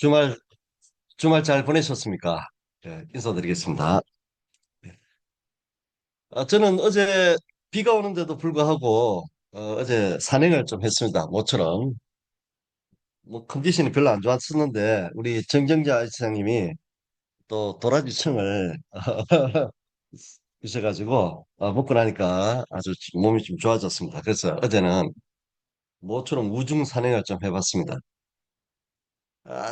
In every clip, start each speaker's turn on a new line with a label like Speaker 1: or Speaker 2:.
Speaker 1: 주말, 주말 잘 보내셨습니까? 네, 인사드리겠습니다. 저는 어제 비가 오는데도 불구하고, 어제 산행을 좀 했습니다. 모처럼. 뭐, 컨디션이 별로 안 좋았었는데, 우리 정정자 지사님이 또 도라지청을 주셔가지고, 먹고 나니까 아주 몸이 좀 좋아졌습니다. 그래서 어제는 모처럼 우중 산행을 좀 해봤습니다.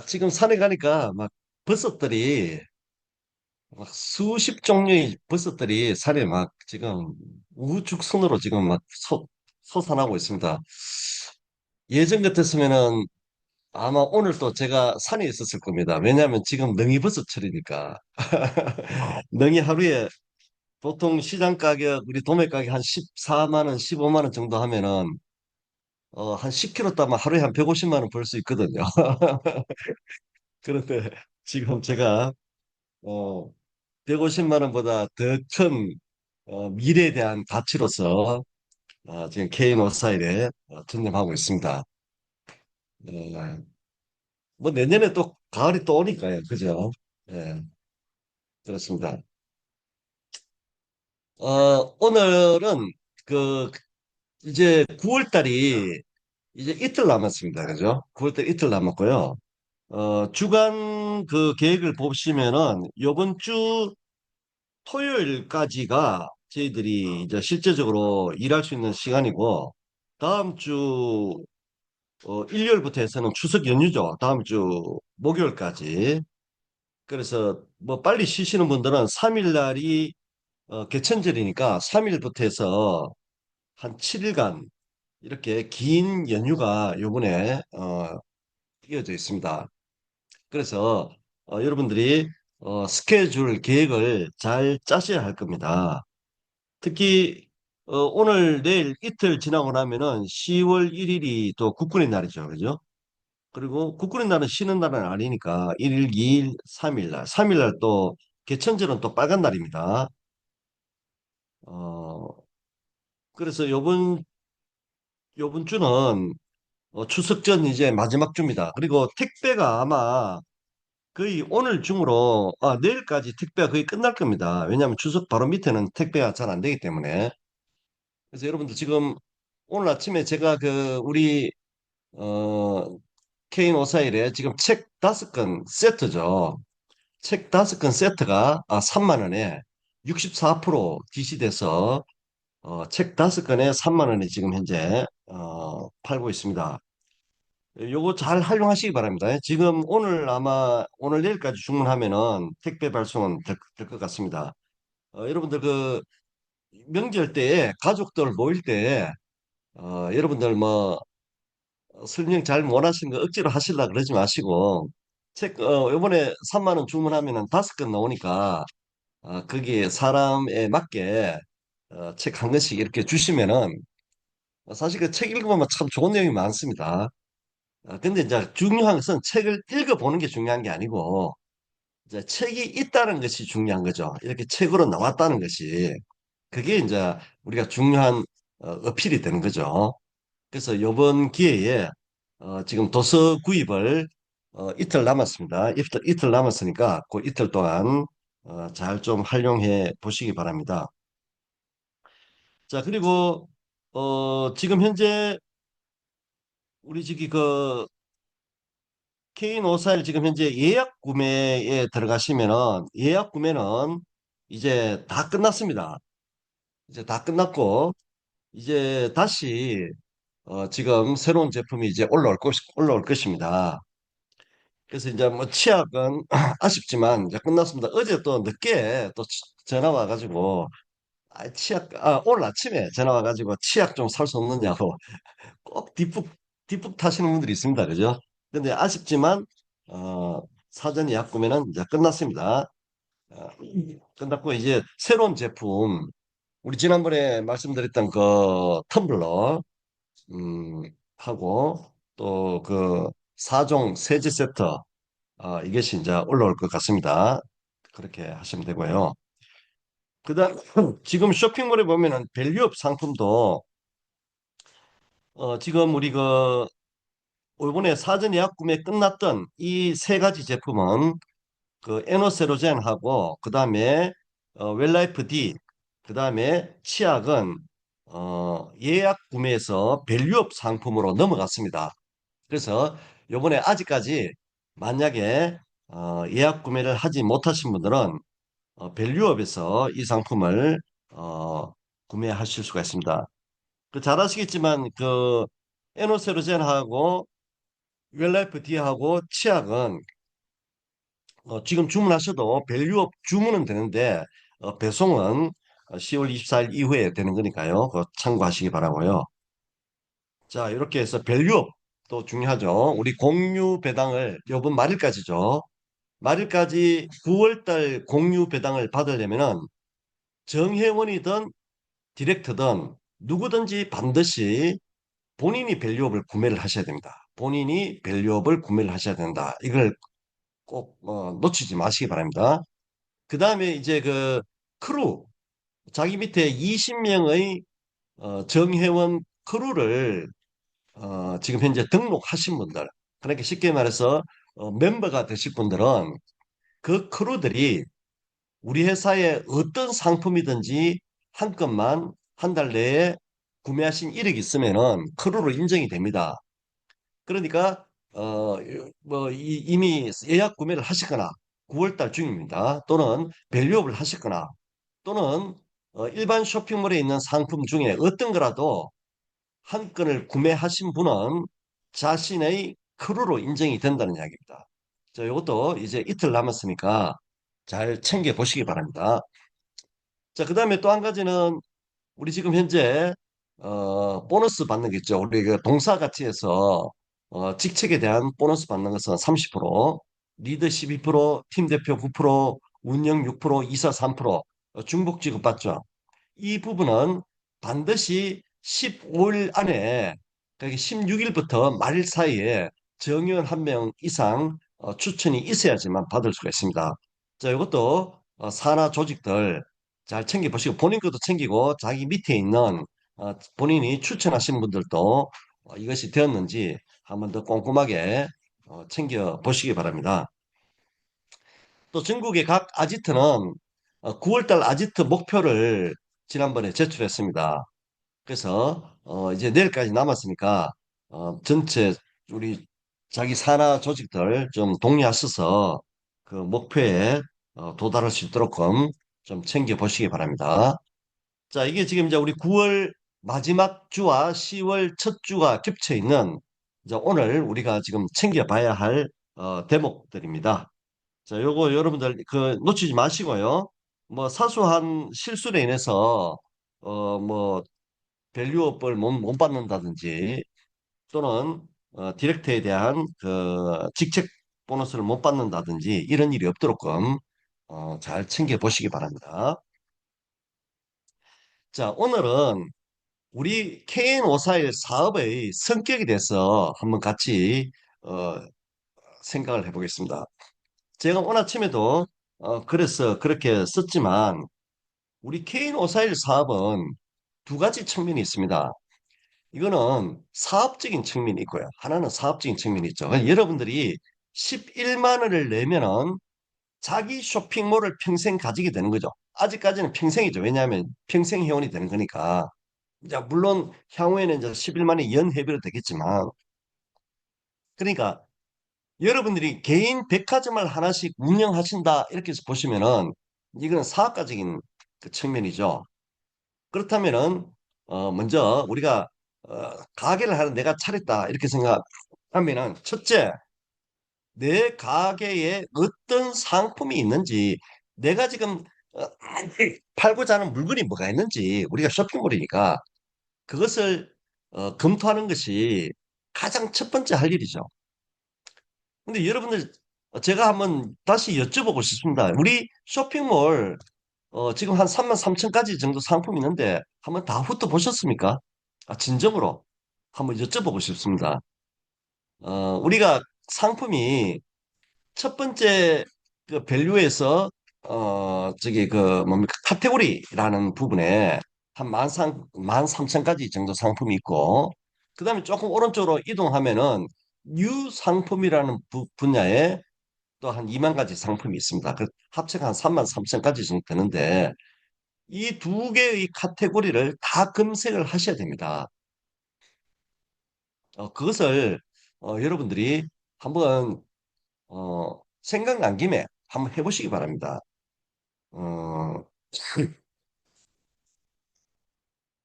Speaker 1: 지금 산에 가니까 막 버섯들이 막 수십 종류의 버섯들이 산에 막 지금 우죽순으로 지금 막 솟아나고 있습니다. 예전 같았으면은 아마 오늘 또 제가 산에 있었을 겁니다. 왜냐하면 지금 능이버섯철이니까. 능이 하루에 보통 시장 가격, 우리 도매 가격 한 14만 원, 15만 원 정도 하면은 한 10kg 따면 하루에 한 150만 원 벌 수 있거든요. 그런데 지금 제가 어, 150만 원보다 더 큰 미래에 대한 가치로서 지금 케인 오사일에 전념하고 있습니다. 어, 뭐 내년에 또 가을이 또 오니까요. 그죠? 예, 그렇습니다. 오늘은 그 이제 9월 달이 이제 이틀 남았습니다. 그죠? 9월 달 이틀 남았고요. 주간 그 계획을 보시면은 요번 주 토요일까지가 저희들이 이제 실제적으로 일할 수 있는 시간이고, 다음 주 일요일부터 해서는 추석 연휴죠. 다음 주 목요일까지. 그래서 뭐 빨리 쉬시는 분들은 3일 날이 개천절이니까 3일부터 해서 한 7일간 이렇게 긴 연휴가 요번에 이어져 있습니다. 그래서 여러분들이 스케줄 계획을 잘 짜셔야 할 겁니다. 특히 오늘 내일 이틀 지나고 나면은 10월 1일이 또 국군의 날이죠. 그죠? 그리고 국군의 날은 쉬는 날은 아니니까 1일, 2일, 3일 날. 3일 날 또 개천절은 또 빨간 날입니다. 어, 그래서 요번 주는 추석 전 이제 마지막 주입니다. 그리고 택배가 아마 거의 오늘 중으로 내일까지 택배가 거의 끝날 겁니다. 왜냐하면 추석 바로 밑에는 택배가 잘 안 되기 때문에. 그래서 여러분들 지금 오늘 아침에 제가 그 우리 어 케인 오사일에 지금 책 5권 세트죠. 책 5권 세트가 3만 원에 64% DC돼서 책 5권에 3만 원에 지금 현재 팔고 있습니다. 요거 잘 활용하시기 바랍니다. 지금 오늘 아마 오늘 내일까지 주문하면은 택배 발송은 될 것 같습니다. 여러분들 그 명절 때에 가족들 모일 때 여러분들 뭐 설명 잘 못하시는 거 억지로 하시려 그러지 마시고 책 이번에 3만 원 주문하면은 5권 나오니까 거기에 사람에 맞게 책 한 권씩 이렇게 주시면은 사실 그 책 읽어보면 참 좋은 내용이 많습니다. 근데 이제 중요한 것은 책을 읽어보는 게 중요한 게 아니고 이제 책이 있다는 것이 중요한 거죠. 이렇게 책으로 나왔다는 것이 그게 이제 우리가 중요한 어필이 되는 거죠. 그래서 이번 기회에 지금 도서 구입을 이틀 남았습니다. 이틀 남았으니까 그 이틀 동안 잘 좀 활용해 보시기 바랍니다. 자, 그리고 지금 현재 우리 저기 그 K541 지금 현재 예약 구매에 들어가시면은 예약 구매는 이제 다 끝났습니다. 이제 다 끝났고 이제 다시 지금 새로운 제품이 이제 올라올 것입니다. 그래서 이제 뭐 치약은 아쉽지만 이제 끝났습니다. 어제 또 늦게 또 전화 와가지고 오늘 아침에 전화 와가지고 치약 좀 살 수 없느냐고 꼭 뒷북 타시는 분들이 있습니다. 그죠? 근데 아쉽지만 사전 예약 구매는 이제 끝났습니다. 어, 끝났고 이제 새로운 제품 우리 지난번에 말씀드렸던 그 텀블러 하고 또 그 4종 세제 세트 이것이 이제 올라올 것 같습니다. 그렇게 하시면 되고요. 그다음 지금 쇼핑몰에 보면은 밸류업 상품도 지금 우리 그 이번에 사전 예약 구매 끝났던 이 세 가지 제품은 그 에노세로젠하고 그다음에 웰라이프 D 그다음에 치약은 예약 구매에서 밸류업 상품으로 넘어갔습니다. 그래서 요번에 아직까지 만약에 예약 구매를 하지 못하신 분들은 밸류업에서 이 상품을 구매하실 수가 있습니다. 그 잘 아시겠지만 그 에노세로젠하고 웰라이프 D하고 치약은 지금 주문하셔도 밸류업 주문은 되는데 배송은 10월 24일 이후에 되는 거니까요. 그거 참고하시기 바라고요. 자, 이렇게 해서 밸류업 또 중요하죠. 우리 공유 배당을 요번 말일까지죠. 말일까지 9월달 공유 배당을 받으려면은 정회원이든 디렉트든 누구든지 반드시 본인이 밸류업을 구매를 하셔야 됩니다. 본인이 밸류업을 구매를 하셔야 된다. 이걸 꼭 놓치지 마시기 바랍니다. 그 다음에 이제 그 크루, 자기 밑에 20명의 정회원 크루를 지금 현재 등록하신 분들, 그러니까 쉽게 말해서 멤버가 되실 분들은 그 크루들이 우리 회사에 어떤 상품이든지 한 건만 한 달 내에 구매하신 이력이 있으면은 크루로 인정이 됩니다. 그러니까 뭐 이미 예약 구매를 하시거나 9월달 중입니다. 또는 밸류업을 하셨거나 또는 일반 쇼핑몰에 있는 상품 중에 어떤 거라도 한 건을 구매하신 분은 자신의 크루로 인정이 된다는 이야기입니다. 자, 이것도 이제 이틀 남았으니까 잘 챙겨 보시기 바랍니다. 자, 그 다음에 또 한 가지는 우리 지금 현재 보너스 받는 게 있죠. 우리 그 동사 가치에서 직책에 대한 보너스 받는 것은 30%, 리더 12%, 팀 대표 9%, 운영 6%, 이사 3% 중복 지급받죠. 이 부분은 반드시 15일 안에 그러니까 16일부터 말일 사이에 정의원 한 명 이상 추천이 있어야지만 받을 수가 있습니다. 자, 이것도 산하 조직들 잘 챙겨보시고 본인 것도 챙기고 자기 밑에 있는 본인이 추천하신 분들도 이것이 되었는지 한번 더 꼼꼼하게 챙겨 보시기 바랍니다. 또 전국의 각 아지트는 9월달 아지트 목표를 지난번에 제출했습니다. 그래서 이제 내일까지 남았으니까 전체 우리 자기 산하 조직들 좀 독려하셔서 그 목표에 도달할 수 있도록 좀 챙겨 보시기 바랍니다. 자, 이게 지금 이제 우리 9월 마지막 주와 10월 첫 주가 겹쳐 있는 이제 오늘 우리가 지금 챙겨봐야 할 대목들입니다. 자, 요거 여러분들 그 놓치지 마시고요. 뭐 사소한 실수로 인해서 뭐 밸류업을 못 받는다든지 또는 디렉트에 대한 그 직책 보너스를 못 받는다든지 이런 일이 없도록끔 잘 챙겨 보시기 바랍니다. 자, 오늘은 우리 KN541 사업의 성격에 대해서 한번 같이 어, 생각을 해보겠습니다. 제가 오늘 아침에도 그래서 그렇게 썼지만 우리 KN541 사업은 두 가지 측면이 있습니다. 이거는 사업적인 측면이 있고요. 하나는 사업적인 측면이 있죠. 그러니까 여러분들이 11만 원을 내면은 자기 쇼핑몰을 평생 가지게 되는 거죠. 아직까지는 평생이죠. 왜냐하면 평생 회원이 되는 거니까. 이제 물론 향후에는 이제 11만 원이 연회비로 되겠지만, 그러니까 여러분들이 개인 백화점을 하나씩 운영하신다 이렇게 해서 보시면은 이건 사업가적인 그 측면이죠. 그렇다면은 먼저 우리가 가게를 하는 내가 차렸다 이렇게 생각하면은 첫째 내 가게에 어떤 상품이 있는지 내가 지금 어, 팔고자 하는 물건이 뭐가 있는지 우리가 쇼핑몰이니까 그것을 검토하는 것이 가장 첫 번째 할 일이죠. 근데 여러분들 제가 한번 다시 여쭤보고 싶습니다. 우리 쇼핑몰 지금 한 3만 3천까지 정도 상품이 있는데 한번 다 훑어보셨습니까? 진정으로 한번 여쭤보고 싶습니다. 우리가 상품이 첫 번째 그 밸류에서 저기 그 뭡니까 카테고리라는 부분에 한 만 삼천가지 정도 상품이 있고 그다음에 조금 오른쪽으로 이동하면은 유상품이라는 분야에 또 한 2만 가지 상품이 있습니다. 그 합체가 한 3만 3천 가지 정도 되는데 이 두 개의 카테고리를 다 검색을 하셔야 됩니다. 그것을 여러분들이 한번 생각난 김에 한번 해보시기 바랍니다.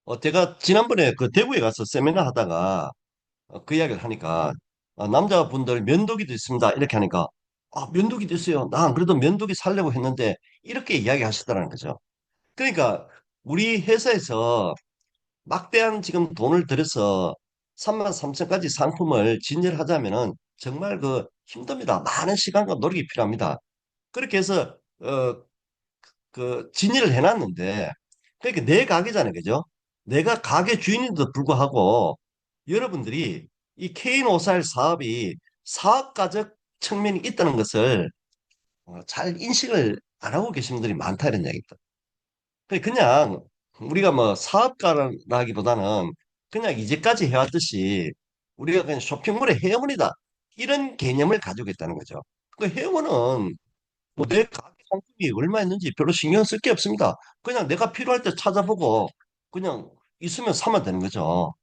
Speaker 1: 어, 제가 지난번에 그 대구에 가서 세미나 하다가 그 이야기를 하니까 남자분들 면도기도 있습니다. 이렇게 하니까 면도기도 있어요. 나 안 그래도 면도기 살려고 했는데 이렇게 이야기하시더라는 거죠. 그러니까 우리 회사에서 막대한 지금 돈을 들여서 3만 3천까지 상품을 진열하자면은 정말 그 힘듭니다. 많은 시간과 노력이 필요합니다. 그렇게 해서 그 진열을 해놨는데 그러니까 내 가게잖아요, 그죠? 내가 가게 주인인데도 불구하고 여러분들이 이 K541 사업이 사업가적 측면이 있다는 것을 잘 인식을 안 하고 계신 분들이 많다 이런 이야기입니다. 그냥 우리가 뭐 사업가라기보다는 그냥 이제까지 해왔듯이 우리가 그냥 쇼핑몰의 회원이다 이런 개념을 가지고 있다는 거죠. 그 회원은 뭐 내 가게 상품이 얼마 있는지 별로 신경 쓸 게 없습니다. 그냥 내가 필요할 때 찾아보고 그냥 있으면 사면 되는 거죠.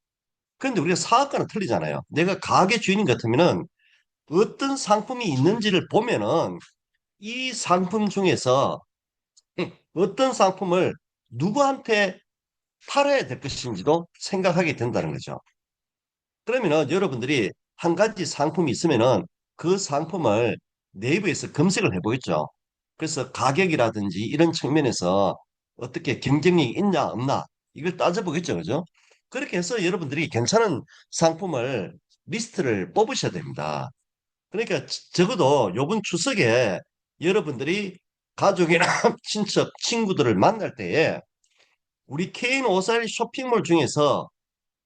Speaker 1: 그런데 우리가 사업가는 틀리잖아요. 내가 가게 주인 같으면은 어떤 상품이 있는지를 보면은 이 상품 중에서 어떤 상품을 누구한테 팔아야 될 것인지도 생각하게 된다는 거죠. 그러면은 여러분들이 한 가지 상품이 있으면은 그 상품을 네이버에서 검색을 해보겠죠. 그래서 가격이라든지 이런 측면에서 어떻게 경쟁력이 있냐 없나 이걸 따져보겠죠. 그죠? 그렇게 해서 여러분들이 괜찮은 상품을 리스트를 뽑으셔야 됩니다. 그러니까 적어도 요번 추석에 여러분들이 가족이나 친척, 친구들을 만날 때에 우리 케인 오사일 쇼핑몰 중에서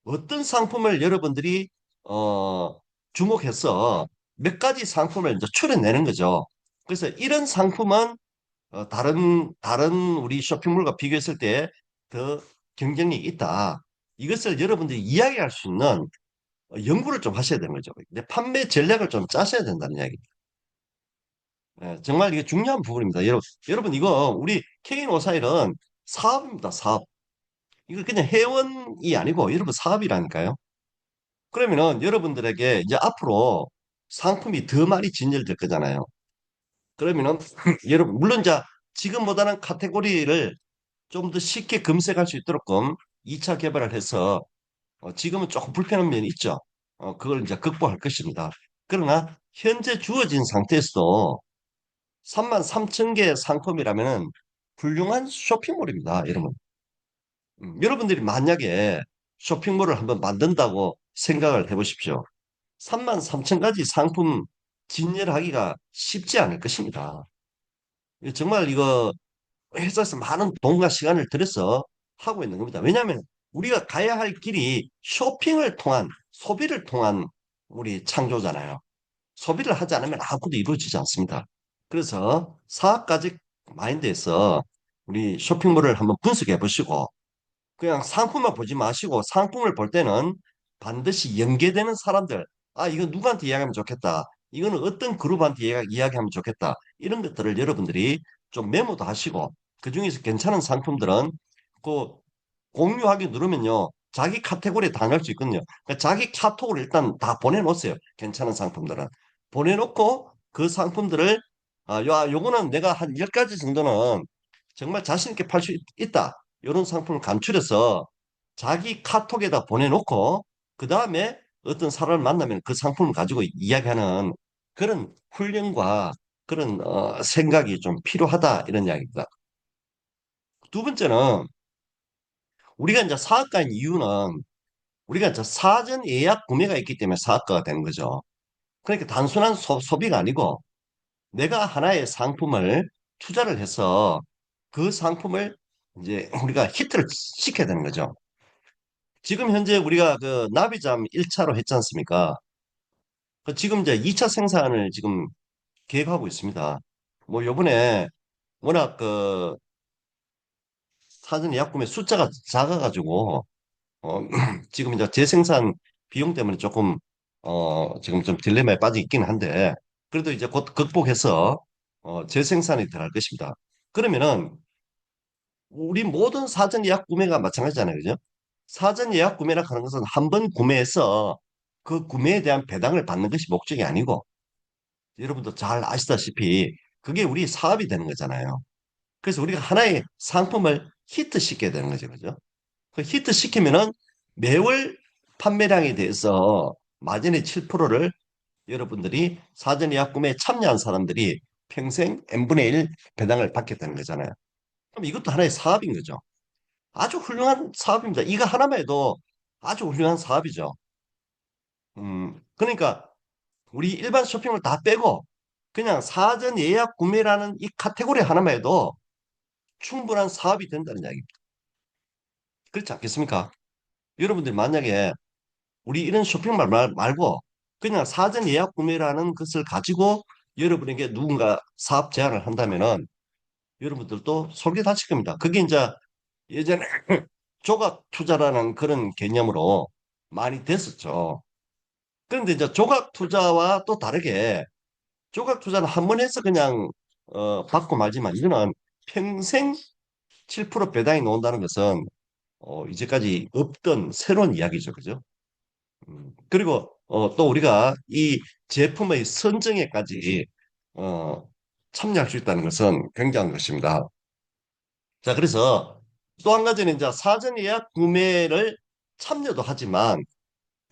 Speaker 1: 어떤 상품을 여러분들이 어, 주목해서 몇 가지 상품을 이제 추려내는 거죠. 그래서 이런 상품은 다른 우리 쇼핑몰과 비교했을 때 더 경쟁력이 있다. 이것을 여러분들이 이야기할 수 있는 연구를 좀 하셔야 되는 거죠. 근데 판매 전략을 좀 짜셔야 된다는 이야기입니다. 정말 이게 중요한 부분입니다. 여러분 이거 우리 케인 오사일은 사업입니다. 사업. 이거 그냥 회원이 아니고 여러분 사업이라니까요. 그러면은 여러분들에게 이제 앞으로 상품이 더 많이 진열될 거잖아요. 그러면은 여러분 물론 이제 지금보다는 카테고리를 좀 더 쉽게 검색할 수 있도록끔 2차 개발을 해서 지금은 조금 불편한 면이 있죠. 그걸 이제 극복할 것입니다. 그러나 현재 주어진 상태에서도 3만 3천 개 상품이라면은 훌륭한 쇼핑몰입니다, 여러분. 여러분들이 만약에 쇼핑몰을 한번 만든다고 생각을 해보십시오. 3만 3천 가지 상품 진열하기가 쉽지 않을 것입니다. 정말 이거 회사에서 많은 돈과 시간을 들여서 하고 있는 겁니다. 왜냐하면 우리가 가야 할 길이 쇼핑을 통한 소비를 통한 우리 창조잖아요. 소비를 하지 않으면 아무것도 이루어지지 않습니다. 그래서 사업가직 마인드에서 우리 쇼핑몰을 한번 분석해 보시고 그냥 상품만 보지 마시고 상품을 볼 때는 반드시 연계되는 사람들, 이거 누구한테 이야기하면 좋겠다. 이거는 어떤 그룹한테 이야기하면 좋겠다. 이런 것들을 여러분들이 좀 메모도 하시고 그중에서 괜찮은 상품들은 그 공유하기 누르면요. 자기 카테고리에 다 넣을 수 있거든요. 그러니까 자기 카톡을 일단 다 보내놓으세요. 괜찮은 상품들은. 보내놓고 그 상품들을 요거는 내가 한 10가지 정도는 정말 자신 있게 팔 수 있다. 이런 상품을 간추려서 자기 카톡에다 보내놓고 그 다음에 어떤 사람을 만나면 그 상품을 가지고 이야기하는 그런 훈련과 그런 생각이 좀 필요하다 이런 이야기입니다. 두 번째는 우리가 이제 사업가인 이유는 우리가 이제 사전 예약 구매가 있기 때문에 사업가가 되는 거죠. 그러니까 단순한 소비가 아니고 내가 하나의 상품을 투자를 해서 그 상품을 이제 우리가 히트를 시켜야 되는 거죠. 지금 현재 우리가 그 나비잠 1차로 했지 않습니까? 지금 이제 2차 생산을 지금 계획하고 있습니다. 뭐 요번에 워낙 그 사전 예약 구매 숫자가 작아가지고 어, 지금 이제 재생산 비용 때문에 조금 지금 좀 딜레마에 빠져 있기는 한데, 그래도 이제 곧 극복해서, 재생산이 들어갈 것입니다. 그러면은, 우리 모든 사전 예약 구매가 마찬가지잖아요. 그죠? 사전 예약 구매라 하는 것은 한 번 구매해서 그 구매에 대한 배당을 받는 것이 목적이 아니고, 여러분도 잘 아시다시피, 그게 우리 사업이 되는 거잖아요. 그래서 우리가 하나의 상품을 히트시켜야 되는 거죠. 그죠? 그 히트시키면은 매월 판매량에 대해서 마진의 7%를 여러분들이 사전 예약 구매에 참여한 사람들이 평생 n분의 1 배당을 받게 되는 거잖아요. 그럼 이것도 하나의 사업인 거죠. 아주 훌륭한 사업입니다. 이거 하나만 해도 아주 훌륭한 사업이죠. 그러니까 우리 일반 쇼핑을 다 빼고 그냥 사전 예약 구매라는 이 카테고리 하나만 해도 충분한 사업이 된다는 이야기입니다. 그렇지 않겠습니까? 여러분들이 만약에 우리 이런 쇼핑몰 말고 그냥 사전 예약 구매라는 것을 가지고 여러분에게 누군가 사업 제안을 한다면은 여러분들도 솔깃하실 겁니다. 그게 이제 예전에 조각 투자라는 그런 개념으로 많이 됐었죠. 그런데 이제 조각 투자와 또 다르게 조각 투자는 한 번 해서 그냥 받고 말지만 이거는 평생 7% 배당이 나온다는 것은 이제까지 없던 새로운 이야기죠. 그죠? 그리고 또 우리가 이 제품의 선정에까지 어, 참여할 수 있다는 것은 굉장한 것입니다. 자, 그래서 또 한 가지는 이제 사전 예약 구매를 참여도 하지만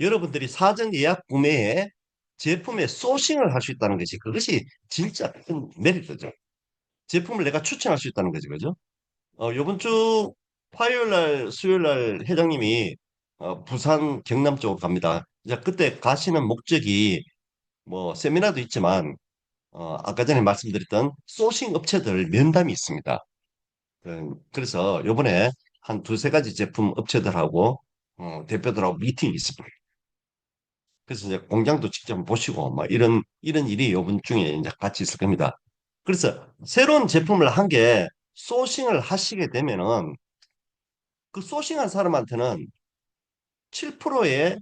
Speaker 1: 여러분들이 사전 예약 구매에 제품의 소싱을 할 수 있다는 것이 그것이 진짜 큰 메리트죠. 제품을 내가 추천할 수 있다는 거지, 그죠? 요번 주 화요일 날, 수요일 날 회장님이 부산 경남 쪽으로 갑니다. 이제 그때 가시는 목적이 뭐 세미나도 있지만 아까 전에 말씀드렸던 소싱 업체들 면담이 있습니다. 그래서 요번에 한 두세 가지 제품 업체들하고 대표들하고 미팅이 있습니다. 그래서 이제 공장도 직접 보시고 막 이런 일이 요번 중에 이제 같이 있을 겁니다. 그래서 새로운 제품을 한 개 소싱을 하시게 되면은 그 소싱한 사람한테는 7%의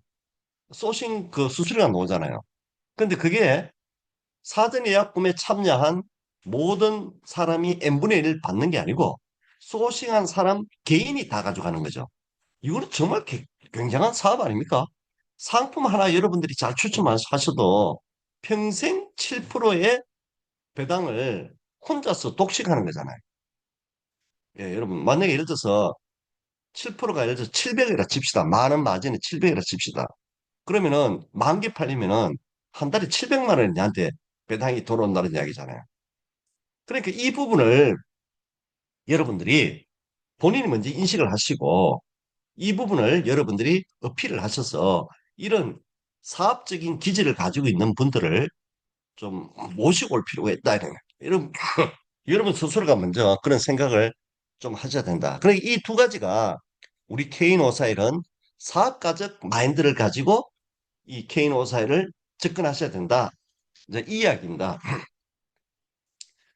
Speaker 1: 소싱 그 수수료가 나오잖아요. 근데 그게 사전 예약 구매 참여한 모든 사람이 n분의 1을 받는 게 아니고 소싱한 사람 개인이 다 가져가는 거죠. 이거는 정말 굉장한 사업 아닙니까? 상품 하나 여러분들이 잘 추천하셔도 평생 7%의 배당을 혼자서 독식하는 거잖아요. 예, 여러분 만약에 예를 들어서 7%가 예를 들어서 700이라 칩시다. 만원 마진에 700이라 칩시다. 그러면은 만 개 팔리면은 한 달에 700만 원이 나한테 배당이 돌아온다는 이야기잖아요. 그러니까 이 부분을 여러분들이 본인이 먼저 인식을 하시고 이 부분을 여러분들이 어필을 하셔서 이런 사업적인 기질을 가지고 있는 분들을 좀 모시고 올 필요가 있다. 이런 여러분 스스로가 먼저 그런 생각을 좀 하셔야 된다. 그러니까 이 두 가지가 우리 케인 오사일은 사업가적 마인드를 가지고 이 케인 오사일을 접근하셔야 된다. 이제 이 이야기입니다.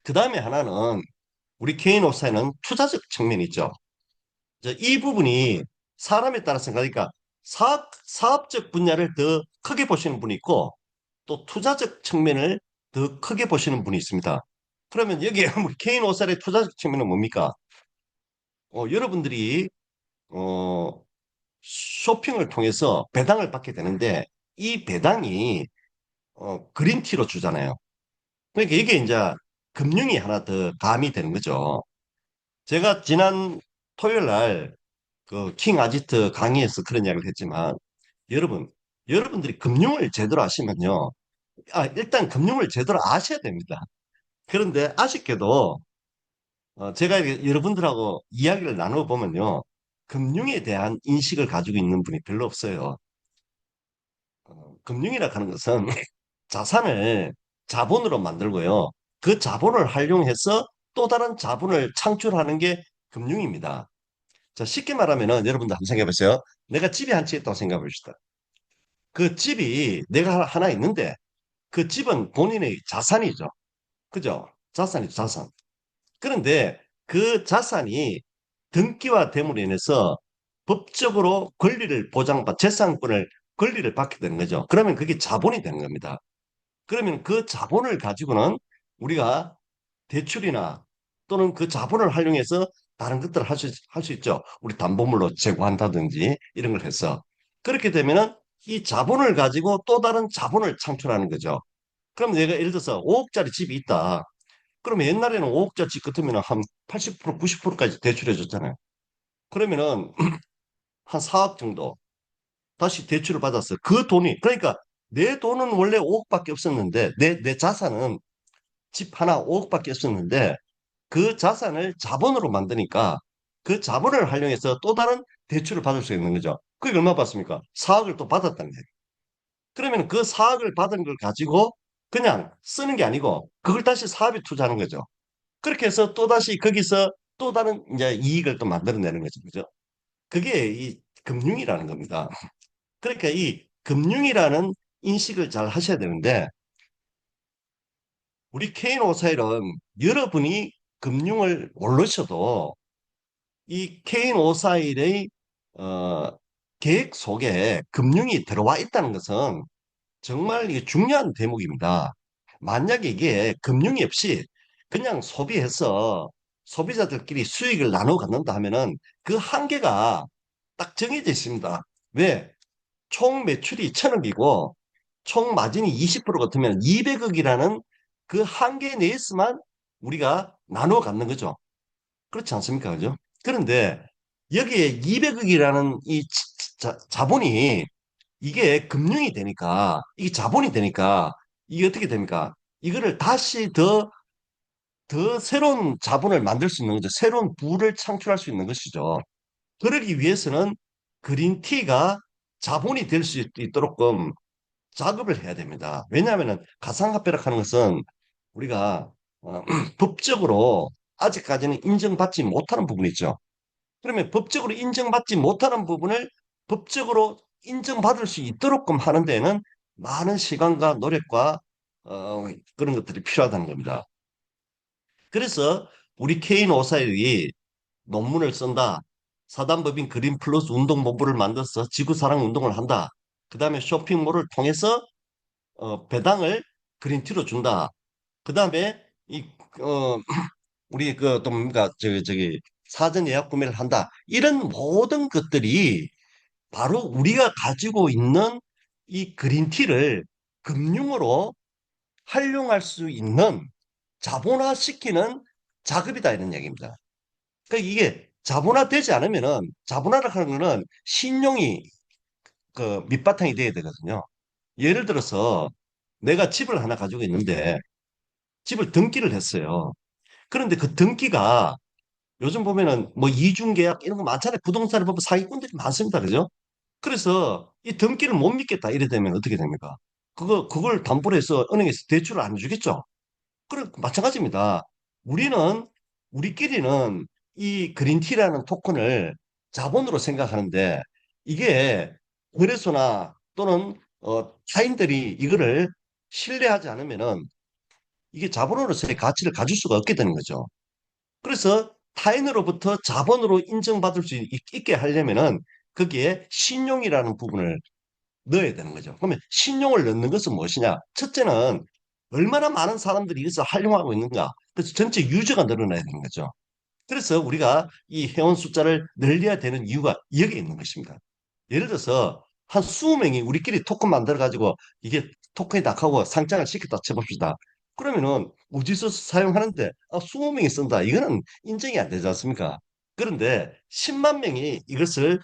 Speaker 1: 그 다음에 하나는 우리 케인 오사일은 투자적 측면이 있죠. 이제 이 부분이 사람에 따라서 그러니까 사업적 분야를 더 크게 보시는 분이 있고 또 투자적 측면을 더 크게 보시는 분이 있습니다. 그러면 여기에 우리 개인 오살의 투자적 측면은 뭡니까? 여러분들이 어, 쇼핑을 통해서 배당을 받게 되는데 이 배당이 그린티로 주잖아요. 그러니까 이게 이제 금융이 하나 더 가미 되는 거죠. 제가 지난 토요일 날 그 킹 아지트 강의에서 그런 이야기를 했지만 여러분, 여러분들이 금융을 제대로 아시면요. 일단 금융을 제대로 아셔야 됩니다. 그런데 아쉽게도 제가 여러분들하고 이야기를 나눠보면요. 금융에 대한 인식을 가지고 있는 분이 별로 없어요. 금융이라 하는 것은 자산을 자본으로 만들고요. 그 자본을 활용해서 또 다른 자본을 창출하는 게 금융입니다. 자, 쉽게 말하면은 여러분들 한번 생각해 보세요. 내가 집이 한 채 있다고 생각해 봅시다. 그 집이 내가 하나 있는데 그 집은 본인의 자산이죠. 그죠? 자산이죠, 자산. 그런데 그 자산이 등기화됨으로 인해서 법적으로 권리를 보장받, 재산권을 권리를 받게 되는 거죠. 그러면 그게 자본이 되는 겁니다. 그러면 그 자본을 가지고는 우리가 대출이나 또는 그 자본을 활용해서 다른 것들을 할 수 있죠. 우리 담보물로 제고한다든지 이런 걸 해서. 그렇게 되면은 이 자본을 가지고 또 다른 자본을 창출하는 거죠. 그럼 내가 예를 들어서 5억짜리 집이 있다. 그러면 옛날에는 5억짜리 집 같으면 한 80%, 90%까지 대출해 줬잖아요. 그러면은 한 4억 정도 다시 대출을 받았어요. 그 돈이, 그러니까 내 돈은 원래 5억밖에 없었는데, 내 자산은 집 하나 5억밖에 없었는데, 그 자산을 자본으로 만드니까 그 자본을 활용해서 또 다른 대출을 받을 수 있는 거죠. 그게 얼마 받습니까? 4억을 또 받았다는 거예요. 그러면 그 4억을 받은 걸 가지고 그냥 쓰는 게 아니고 그걸 다시 사업에 투자하는 거죠. 그렇게 해서 또 다시 거기서 또 다른 이제 이익을 또 만들어내는 거죠. 그죠? 그게 이 금융이라는 겁니다. 그러니까 이 금융이라는 인식을 잘 하셔야 되는데 우리 케인 오사일은 여러분이 금융을 모르셔도 이 케인 오사일의 어, 계획 속에 금융이 들어와 있다는 것은 정말 이게 중요한 대목입니다. 만약에 이게 금융이 없이 그냥 소비해서 소비자들끼리 수익을 나눠 갖는다 하면은 그 한계가 딱 정해져 있습니다. 왜? 총 매출이 1,000억이고 총 마진이 20% 같으면 200억이라는 그 한계 내에서만 우리가 나눠 갖는 거죠. 그렇지 않습니까? 그죠? 그런데 여기에 200억이라는 이 자본이 이게 금융이 되니까, 이게 자본이 되니까, 이게 어떻게 됩니까? 이거를 다시 더 새로운 자본을 만들 수 있는 거죠. 새로운 부를 창출할 수 있는 것이죠. 그러기 위해서는 그린티가 자본이 될 수 있도록끔 작업을 해야 됩니다. 왜냐하면 가상화폐라 하는 것은 우리가 법적으로 아직까지는 인정받지 못하는 부분이 있죠. 그러면 법적으로 인정받지 못하는 부분을 법적으로 인정받을 수 있도록끔 하는 데에는 많은 시간과 노력과 그런 것들이 필요하다는 겁니다. 그래서 우리 케인 오사일이 논문을 쓴다. 사단법인 그린 플러스 운동본부를 만들어서 지구사랑 운동을 한다. 그 다음에 쇼핑몰을 통해서 배당을 그린티로 준다. 그 다음에 이 어, 우리 그또 뭔가 저기 사전 예약 구매를 한다. 이런 모든 것들이 바로 우리가 가지고 있는 이 그린티를 금융으로 활용할 수 있는 자본화시키는 작업이다 이런 얘기입니다. 그러니까 이게 자본화되지 않으면은 자본화를 하는 거는 신용이 그 밑바탕이 돼야 되거든요. 예를 들어서 내가 집을 하나 가지고 있는데 집을 등기를 했어요. 그런데 그 등기가 요즘 보면은 뭐 이중계약 이런 거 많잖아요. 부동산을 보면 사기꾼들이 많습니다. 그죠? 그래서 이 등기를 못 믿겠다 이래 되면 어떻게 됩니까? 그걸 담보로 해서 은행에서 대출을 안 주겠죠. 그래, 마찬가지입니다. 우리는, 우리끼리는 이 그린티라는 토큰을 자본으로 생각하는데 이게 거래소나 또는 타인들이 이거를 신뢰하지 않으면은 이게 자본으로서의 가치를 가질 수가 없게 되는 거죠. 그래서 타인으로부터 자본으로 인정받을 수 있게 하려면은 거기에 신용이라는 부분을 넣어야 되는 거죠. 그러면 신용을 넣는 것은 무엇이냐? 첫째는 얼마나 많은 사람들이 이것을 활용하고 있는가. 그래서 전체 유저가 늘어나야 되는 거죠. 그래서 우리가 이 회원 숫자를 늘려야 되는 이유가 여기에 있는 것입니다. 예를 들어서 한 20명이 우리끼리 토큰 만들어 가지고 이게 토큰이 낙하고 상장을 시켰다 쳐봅시다. 그러면은 어디서 사용하는데 20명이 쓴다. 이거는 인정이 안 되지 않습니까? 그런데 10만 명이 이것을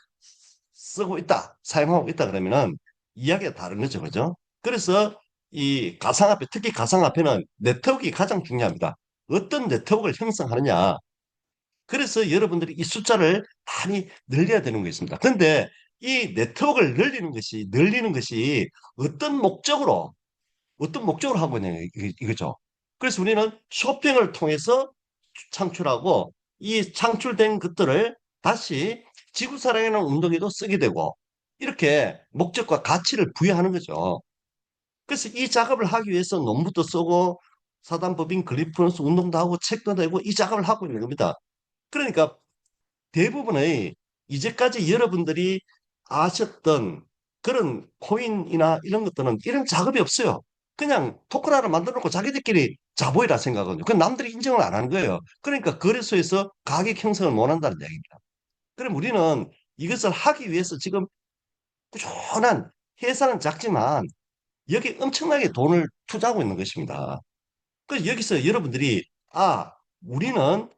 Speaker 1: 쓰고 있다, 사용하고 있다 그러면은 이야기가 다른 거죠. 그죠? 그래서 이 가상화폐, 특히 가상화폐는 네트워크가 가장 중요합니다. 어떤 네트워크를 형성하느냐. 그래서 여러분들이 이 숫자를 많이 늘려야 되는 것입니다. 그런데 이 네트워크를 늘리는 것이 어떤 목적으로 하고 있냐 이거죠. 그래서 우리는 쇼핑을 통해서 창출하고 이 창출된 것들을 다시 지구사랑이라는 운동에도 쓰게 되고 이렇게 목적과 가치를 부여하는 거죠. 그래서 이 작업을 하기 위해서 논문도 쓰고 사단법인 글리프런스 운동도 하고 책도 내고 이 작업을 하고 있는 겁니다. 그러니까 대부분의 이제까지 여러분들이 아셨던 그런 코인이나 이런 것들은 이런 작업이 없어요. 그냥 토큰 하나 만들어 놓고 자기들끼리 자보이라 생각하거든요. 그 남들이 인정을 안 하는 거예요. 그러니까 거래소에서 가격 형성을 못 한다는 얘기입니다. 그럼 우리는 이것을 하기 위해서 지금 꾸준한 회사는 작지만 여기 엄청나게 돈을 투자하고 있는 것입니다. 그래서 여기서 여러분들이 우리는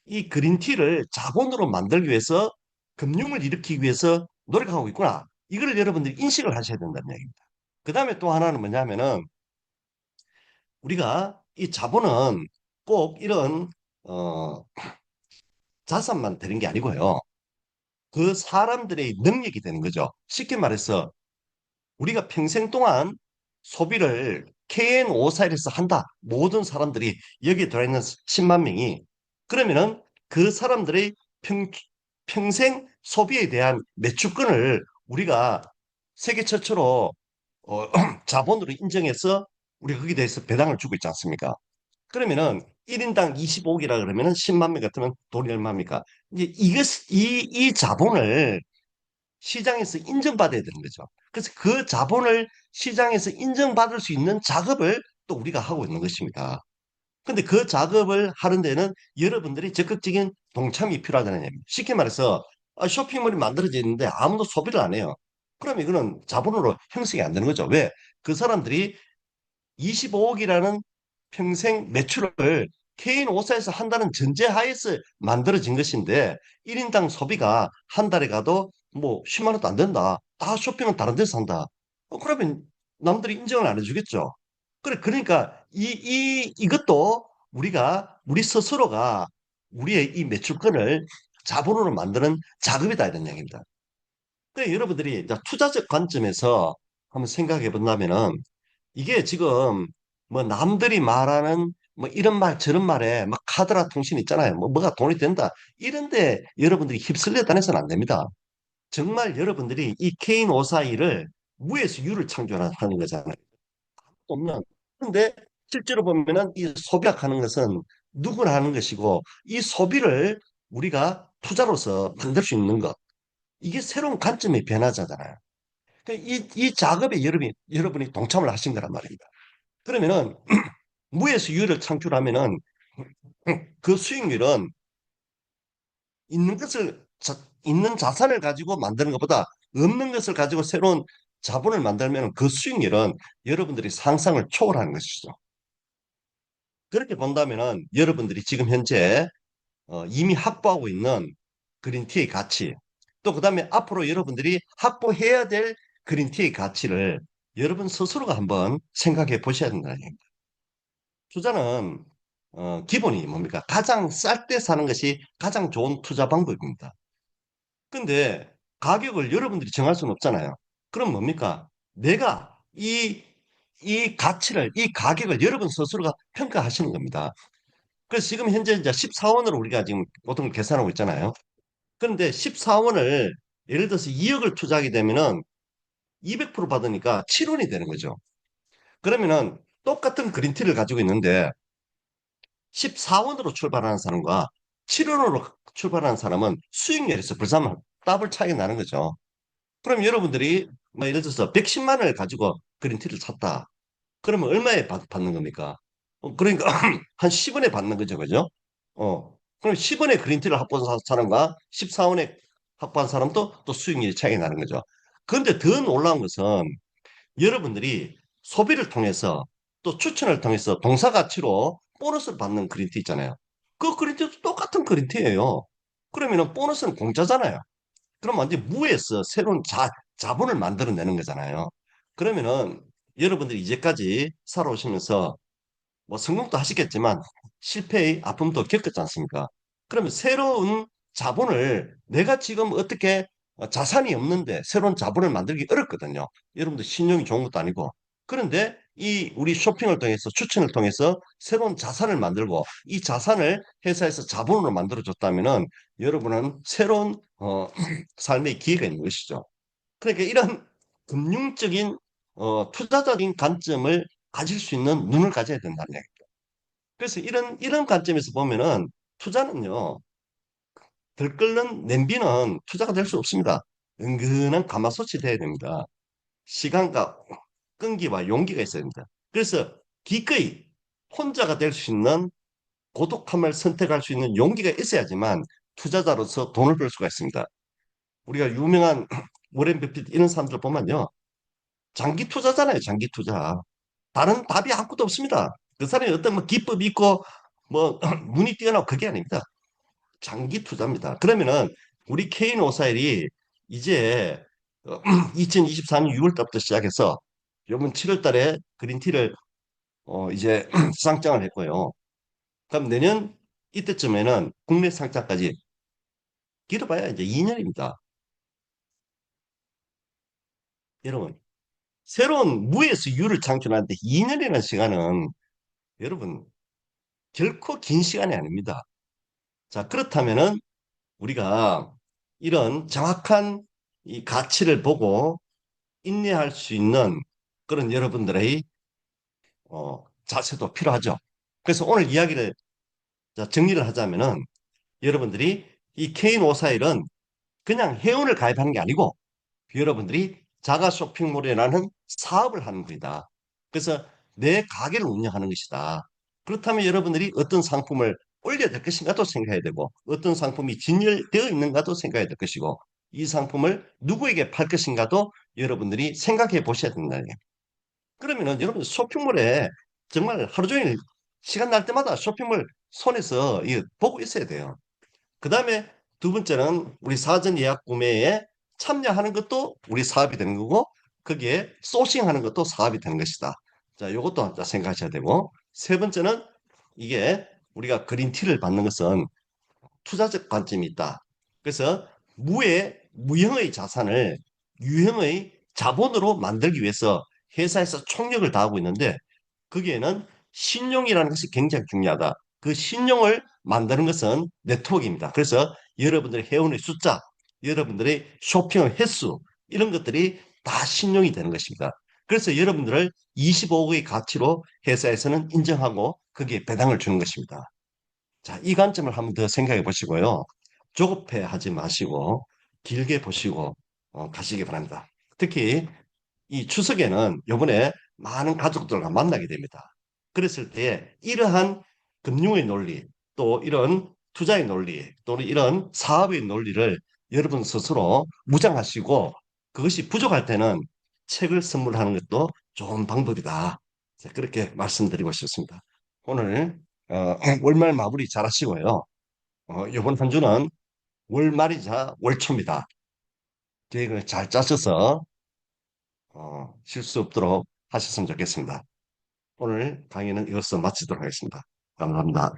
Speaker 1: 이 그린티를 자본으로 만들기 위해서 금융을 일으키기 위해서 노력하고 있구나. 이거를 여러분들이 인식을 하셔야 된다는 얘기입니다. 그 다음에 또 하나는 뭐냐면은 우리가 이 자본은 꼭 이런 어, 자산만 되는 게 아니고요. 그 사람들의 능력이 되는 거죠. 쉽게 말해서 우리가 평생 동안 소비를 KN54에서 한다. 모든 사람들이 여기에 들어있는 10만 명이 그러면은 그 사람들의 평생 소비에 대한 매출권을 우리가 세계 최초로 자본으로 인정해서 우리가 거기에 대해서 배당을 주고 있지 않습니까? 그러면은 1인당 25억이라 그러면은 10만 명 같으면 돈이 얼마입니까? 이제 이 자본을 시장에서 인정받아야 되는 거죠. 그래서 그 자본을 시장에서 인정받을 수 있는 작업을 또 우리가 하고 있는 것입니다. 근데 그 작업을 하는 데는 여러분들이 적극적인 동참이 필요하다는 얘기입니다. 쉽게 말해서 쇼핑몰이 만들어져 있는데 아무도 소비를 안 해요. 그럼 이거는 자본으로 형성이 안 되는 거죠. 왜? 그 사람들이 25억이라는 평생 매출을 개인 옷사에서 한다는 전제하에서 만들어진 것인데 1인당 소비가 한 달에 가도 뭐 10만 원도 안 된다. 다 쇼핑은 다른 데서 한다. 그러면 남들이 인정을 안 해주겠죠. 그러니까 이것도 우리 스스로가 우리의 이 매출권을 자본으로 만드는 작업이다 이런 얘기입니다. 여러분들이 이제 투자적 관점에서 한번 생각해 본다면은 이게 지금 뭐 남들이 말하는 뭐 이런 말 저런 말에 막 카드라 통신 있잖아요. 뭐가 돈이 된다. 이런데 여러분들이 휩쓸려 다녀서는 안 됩니다. 정말 여러분들이 이 케인 오사이를 무에서 유를 창조하는 거잖아요. 없는. 근데 실제로 보면은 이 소비하는 것은 누구나 하는 것이고 이 소비를 우리가 투자로서 만들 수 있는 것. 이게 새로운 관점의 변화잖아요. 이 작업에 여러분이 동참을 하신 거란 말입니다. 그러면은 무에서 유를 창출하면은 그 수익률은 있는 것을 있는 자산을 가지고 만드는 것보다 없는 것을 가지고 새로운 자본을 만들면 그 수익률은 여러분들이 상상을 초월하는 것이죠. 그렇게 본다면은 여러분들이 지금 현재 이미 확보하고 있는 그린티의 가치 또 그다음에 앞으로 여러분들이 확보해야 될 그린티의 가치를 여러분 스스로가 한번 생각해 보셔야 된다는 얘기입니다. 투자는 기본이 뭡니까? 가장 쌀 때 사는 것이 가장 좋은 투자 방법입니다. 근데 가격을 여러분들이 정할 수는 없잖아요. 그럼 뭡니까? 내가 이 가치를, 이 가격을 여러분 스스로가 평가하시는 겁니다. 그래서 지금 현재 이제 14원으로 우리가 지금 보통 계산하고 있잖아요. 그런데 14원을 예를 들어서 2억을 투자하게 되면은 200% 받으니까 7원이 되는 거죠. 그러면은 똑같은 그린티를 가지고 있는데 14원으로 출발하는 사람과 7원으로 출발하는 사람은 수익률에서 벌써 더블 차이가 나는 거죠. 그럼 여러분들이 뭐 예를 들어서 110만 원을 가지고 그린티를 샀다. 그러면 얼마에 받는 겁니까? 그러니까 한 10원에 받는 거죠. 그죠? 그럼 10원에 그린티를 확보한 사람과 14원에 확보한 사람도 또 수익률이 차이가 나는 거죠. 그런데 더 놀라운 것은 여러분들이 소비를 통해서 또 추천을 통해서 동사 가치로 보너스를 받는 그린티 있잖아요. 그 그린티도 똑같은 그린티예요. 그러면은 보너스는 공짜잖아요. 그럼 완전 무에서 새로운 자본을 만들어내는 거잖아요. 그러면은 여러분들이 이제까지 살아오시면서 뭐 성공도 하시겠지만 실패의 아픔도 겪었지 않습니까? 그러면 새로운 자본을 내가 지금 어떻게 자산이 없는데 새로운 자본을 만들기 어렵거든요. 여러분들 신용이 좋은 것도 아니고. 그런데 이 우리 쇼핑을 통해서 추천을 통해서 새로운 자산을 만들고 이 자산을 회사에서 자본으로 만들어줬다면은 여러분은 새로운 삶의 기회가 있는 것이죠. 그러니까 이런 금융적인 투자적인 관점을 가질 수 있는 눈을 가져야 된다는 얘기예요. 그래서 이런 관점에서 보면은 투자는요, 들끓는 냄비는 투자가 될 수 없습니다. 은근한 가마솥이 돼야 됩니다. 시간과 끈기와 용기가 있어야 됩니다. 그래서 기꺼이 혼자가 될 수 있는 고독함을 선택할 수 있는 용기가 있어야지만 투자자로서 돈을 벌 수가 있습니다. 우리가 유명한 워렌 버핏 이런 사람들 보면요. 장기 투자잖아요, 장기 투자. 다른 답이 아무것도 없습니다. 그 사람이 어떤 뭐 기법이 있고 뭐 눈이 뛰어나고 그게 아닙니다. 장기 투자입니다. 그러면은 우리 케인 오사일이 이제 2024년 6월 달부터 시작해서 이번 7월 달에 그린티를 이제 상장을 했고요. 그럼 내년 이때쯤에는 국내 상장까지 길어봐야 이제 2년입니다. 여러분, 새로운 무에서 유를 창출하는데 2년이라는 시간은 여러분 결코 긴 시간이 아닙니다. 자, 그렇다면은 우리가 이런 정확한 이 가치를 보고 인내할 수 있는 그런 여러분들의 자세도 필요하죠. 그래서 오늘 이야기를 자, 정리를 하자면은 여러분들이 이 K541은 그냥 회원을 가입하는 게 아니고 여러분들이 자가 쇼핑몰이라는 사업을 하는 겁니다. 그래서 내 가게를 운영하는 것이다. 그렇다면 여러분들이 어떤 상품을 올려야 될 것인가도 생각해야 되고 어떤 상품이 진열되어 있는가도 생각해야 될 것이고 이 상품을 누구에게 팔 것인가도 여러분들이 생각해 보셔야 된다. 그러면은 여러분 쇼핑몰에 정말 하루 종일 시간 날 때마다 쇼핑몰 손에서 이거 보고 있어야 돼요. 그 다음에 두 번째는 우리 사전 예약 구매에 참여하는 것도 우리 사업이 되는 거고 거기에 소싱하는 것도 사업이 되는 것이다. 자, 요것도 생각하셔야 되고 세 번째는 이게 우리가 그린티를 받는 것은 투자적 관점이 있다. 그래서 무형의 자산을 유형의 자본으로 만들기 위해서 회사에서 총력을 다하고 있는데 거기에는 신용이라는 것이 굉장히 중요하다. 그 신용을 만드는 것은 네트워크입니다. 그래서 여러분들의 회원의 숫자, 여러분들의 쇼핑의 횟수 이런 것들이 다 신용이 되는 것입니다. 그래서 여러분들을 25억의 가치로 회사에서는 인정하고 거기에 배당을 주는 것입니다. 자, 이 관점을 한번 더 생각해 보시고요. 조급해 하지 마시고 길게 보시고 가시기 바랍니다. 특히 이 추석에는 이번에 많은 가족들과 만나게 됩니다. 그랬을 때 이러한 금융의 논리, 또 이런 투자의 논리, 또는 이런 사업의 논리를 여러분 스스로 무장하시고 그것이 부족할 때는 책을 선물하는 것도 좋은 방법이다. 자, 그렇게 말씀드리고 싶습니다. 오늘 월말 마무리 잘 하시고요. 이번 한 주는 월말이자 월초입니다. 계획을 잘 짜셔서 실수 없도록 하셨으면 좋겠습니다. 오늘 강의는 이것으로 마치도록 하겠습니다. 감사합니다.